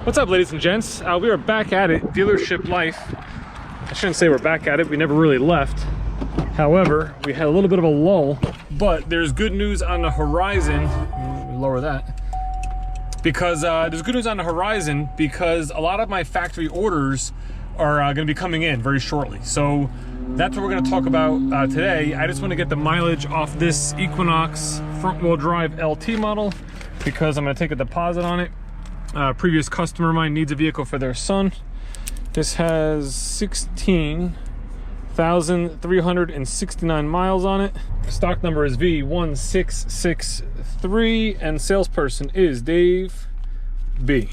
What's up, ladies and gents? We are back at it, dealership life. I shouldn't say we're back at it, we never really left. However, we had a little bit of a lull, but there's good news on the horizon. Lower that. Because there's good news on the horizon because a lot of my factory orders are going to be coming in very shortly. So that's what we're going to talk about today. I just want to get the mileage off this Equinox front-wheel drive LT model because I'm going to take a deposit on it. Previous customer of mine needs a vehicle for their son. This has 16,369 miles on it. Stock number is V1663 and salesperson is Dave B.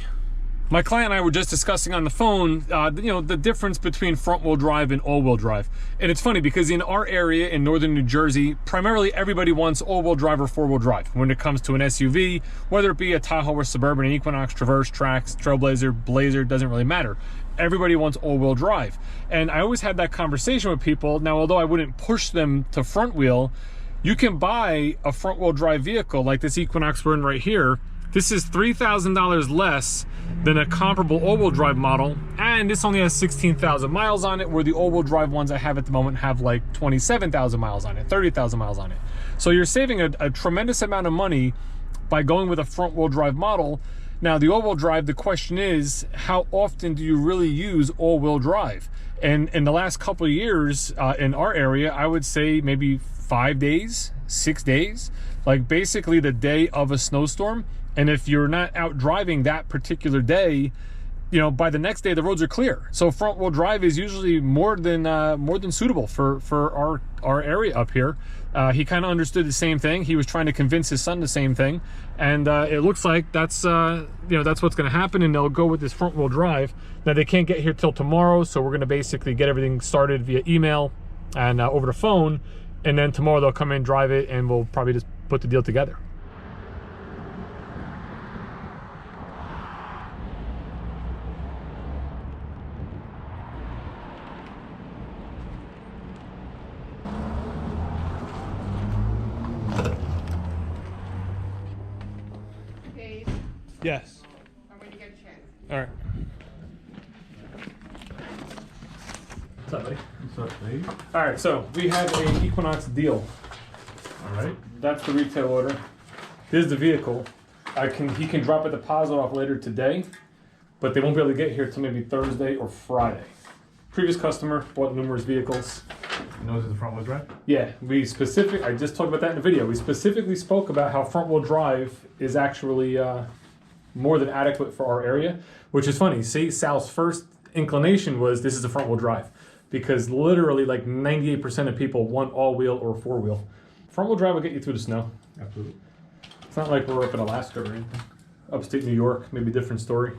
My client and I were just discussing on the phone, the difference between front-wheel drive and all-wheel drive. And it's funny because in our area in northern New Jersey, primarily everybody wants all-wheel drive or four-wheel drive when it comes to an SUV, whether it be a Tahoe or Suburban, an Equinox, Traverse, Trax, Trailblazer, Blazer, doesn't really matter. Everybody wants all-wheel drive. And I always had that conversation with people. Now, although I wouldn't push them to front-wheel, you can buy a front-wheel drive vehicle like this Equinox we're in right here. This is $3,000 less than a comparable all-wheel drive model, and this only has 16,000 miles on it, where the all-wheel drive ones I have at the moment have like 27,000 miles on it, 30,000 miles on it. So you're saving a tremendous amount of money by going with a front-wheel drive model. Now, the all-wheel drive, the question is, how often do you really use all-wheel drive? And in the last couple of years in our area, I would say maybe 5 days, 6 days, like basically the day of a snowstorm. And if you're not out driving that particular day, by the next day the roads are clear. So front wheel drive is usually more than suitable for our area up here. He kind of understood the same thing. He was trying to convince his son the same thing, and it looks like that's that's what's going to happen. And they'll go with this front wheel drive. Now they can't get here till tomorrow, so we're going to basically get everything started via email and over the phone, and then tomorrow they'll come in, drive it, and we'll probably just put the deal together. Yes. I'm going to get a check. All right. What's up, buddy? What's up, Dave? All right, so we have an Equinox deal. All right. That's the retail order. Here's the vehicle. He can drop a deposit off later today, but they won't be able to get here till maybe Thursday or Friday. Previous customer bought numerous vehicles. You know this is the front wheel drive? Yeah, I just talked about that in the video. We specifically spoke about how front wheel drive is actually more than adequate for our area, which is funny. See, Sal's first inclination was this is a front wheel drive because literally like 98% of people want all wheel or four wheel. Front wheel drive will get you through the snow. Absolutely. It's not like we're up in Alaska or anything. Upstate New York, maybe a different story.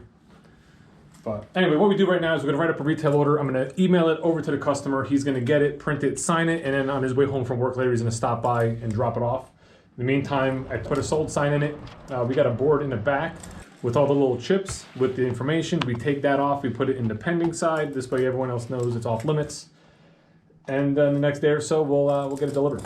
But anyway, what we do right now is we're gonna write up a retail order. I'm gonna email it over to the customer. He's gonna get it, print it, sign it, and then on his way home from work later, he's gonna stop by and drop it off. In the meantime, I put a sold sign in it. We got a board in the back with all the little chips with the information. We take that off, we put it in the pending side. This way everyone else knows it's off limits. And then the next day or so, we'll get it delivered.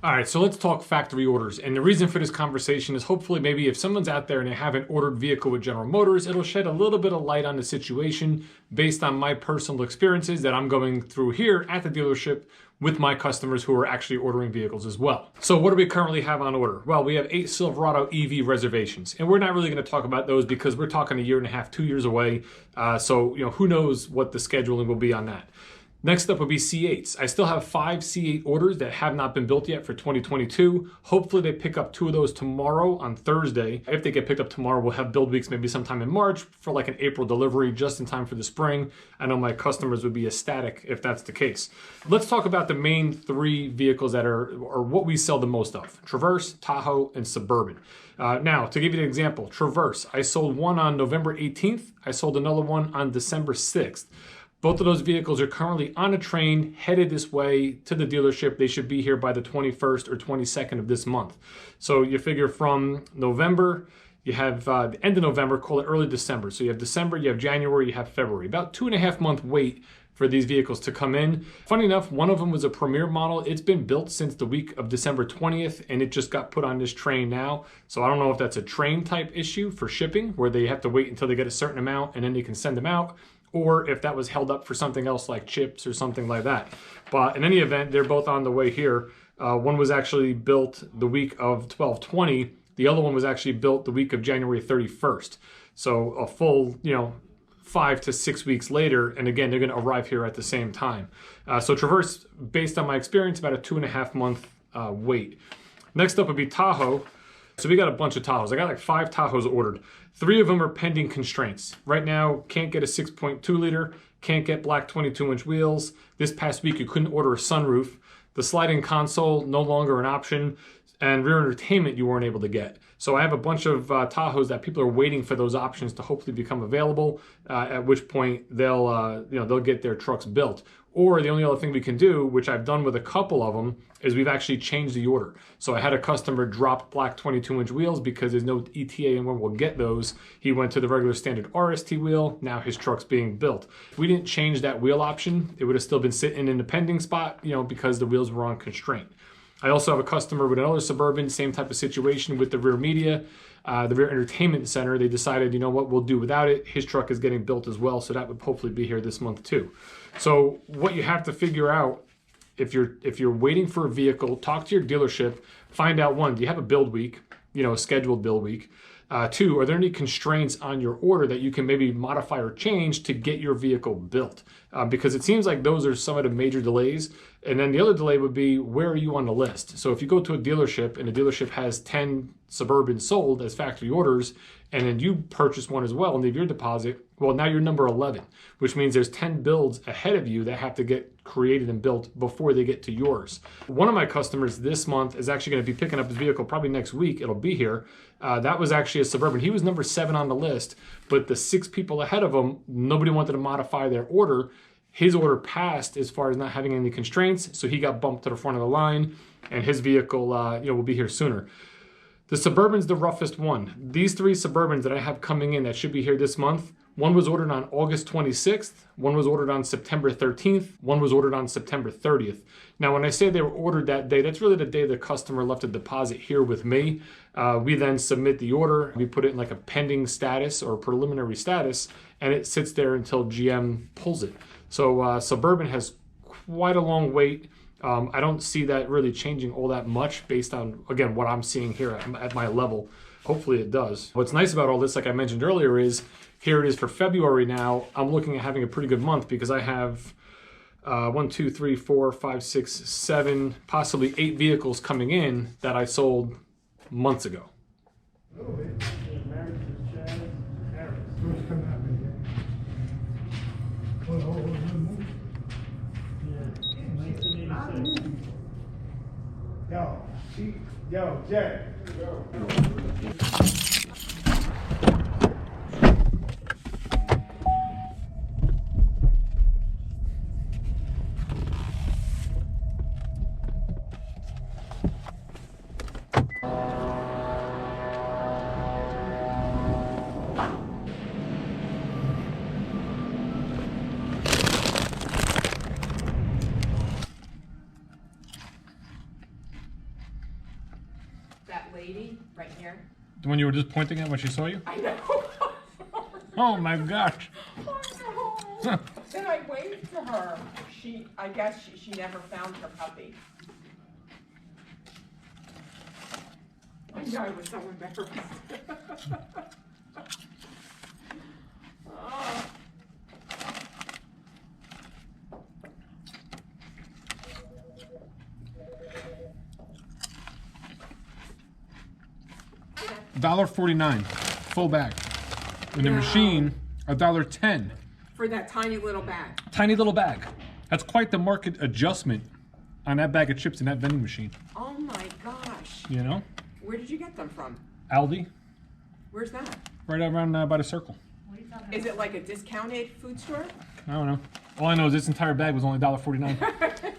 All right, so let's talk factory orders. And the reason for this conversation is hopefully maybe if someone's out there and they have an ordered vehicle with General Motors, it'll shed a little bit of light on the situation based on my personal experiences that I'm going through here at the dealership with my customers who are actually ordering vehicles as well. So what do we currently have on order? Well, we have 8 Silverado EV reservations, and we're not really gonna talk about those because we're talking a year and a half, 2 years away. So who knows what the scheduling will be on that. Next up would be C8s. I still have 5 C8 orders that have not been built yet for 2022. Hopefully they pick up 2 of those tomorrow on Thursday. If they get picked up tomorrow, we'll have build weeks maybe sometime in March for like an April delivery just in time for the spring. I know my customers would be ecstatic if that's the case. Let's talk about the main 3 vehicles that are what we sell the most of: Traverse, Tahoe, and Suburban. Now, to give you an example, Traverse, I sold one on November 18th. I sold another one on December 6th. Both of those vehicles are currently on a train headed this way to the dealership. They should be here by the 21st or 22nd of this month. So you figure from November, you have the end of November, call it early December. So you have December, you have January, you have February. About 2.5 month wait for these vehicles to come in. Funny enough, one of them was a Premier model. It's been built since the week of December 20th, and it just got put on this train now. So I don't know if that's a train type issue for shipping, where they have to wait until they get a certain amount and then they can send them out, or if that was held up for something else like chips or something like that. But in any event, they're both on the way here. One was actually built the week of 12/20. The other one was actually built the week of January 31st. So a full, 5 to 6 weeks later, and again, they're going to arrive here at the same time. So Traverse, based on my experience, about a 2.5 month wait. Next up would be Tahoe. So we got a bunch of Tahoes. I got like 5 Tahoes ordered. 3 of them are pending constraints. Right now, can't get a 6.2 liter, can't get black 22-inch wheels. This past week, you couldn't order a sunroof. The sliding console, no longer an option. And rear entertainment you weren't able to get. So I have a bunch of Tahoes that people are waiting for those options to hopefully become available, at which point they'll get their trucks built. Or the only other thing we can do, which I've done with a couple of them, is we've actually changed the order. So I had a customer drop black 22-inch wheels because there's no ETA and when we'll get those. He went to the regular standard RST wheel. Now his truck's being built. If we didn't change that wheel option, it would have still been sitting in the pending spot, because the wheels were on constraint. I also have a customer with another Suburban, same type of situation with the rear media, the rear entertainment center. They decided, we'll do without it. His truck is getting built as well, so that would hopefully be here this month too. So what you have to figure out, if you're waiting for a vehicle, talk to your dealership, find out, 1, do you have a build week, a scheduled build week? 2, are there any constraints on your order that you can maybe modify or change to get your vehicle built? Because it seems like those are some of the major delays. And then the other delay would be, where are you on the list? So if you go to a dealership and the dealership has 10 Suburbans sold as factory orders, and then you purchase one as well and leave your deposit, well, now you're number 11, which means there's 10 builds ahead of you that have to get created and built before they get to yours. One of my customers this month is actually going to be picking up his vehicle probably next week. It'll be here. That was actually a Suburban. He was number 7 on the list, but the 6 people ahead of him, nobody wanted to modify their order. His order passed as far as not having any constraints, so he got bumped to the front of the line, and his vehicle will be here sooner. The Suburban's the roughest one. These 3 Suburbans that I have coming in that should be here this month, one was ordered on August 26th, one was ordered on September 13th, one was ordered on September 30th. Now, when I say they were ordered that day, that's really the day the customer left a deposit here with me. We then submit the order. We put it in like a pending status or preliminary status, and it sits there until GM pulls it. So Suburban has quite a long wait. I don't see that really changing all that much based on, again, what I'm seeing here at my level. Hopefully it does. What's nice about all this, like I mentioned earlier, is here it is for February now. I'm looking at having a pretty good month because I have 1, 2, 3, 4, 5, 6, 7, possibly 8 vehicles coming in that I sold months ago. Yo, Jay. That lady right here. The one you were just pointing at when she saw you? I know. Oh my gosh. Then I waved to her. I guess she never found her puppy. I know, I was so embarrassed. Oh. $1.49, full bag. In the machine, $1.10. For that tiny little bag. Tiny little bag. That's quite the market adjustment on that bag of chips in that vending machine. Oh my gosh. You know? Where did you get them from? Aldi, Where's that? right around by the circle. Is it like a discounted food store? I don't know. All I know is this entire bag was only $1.49.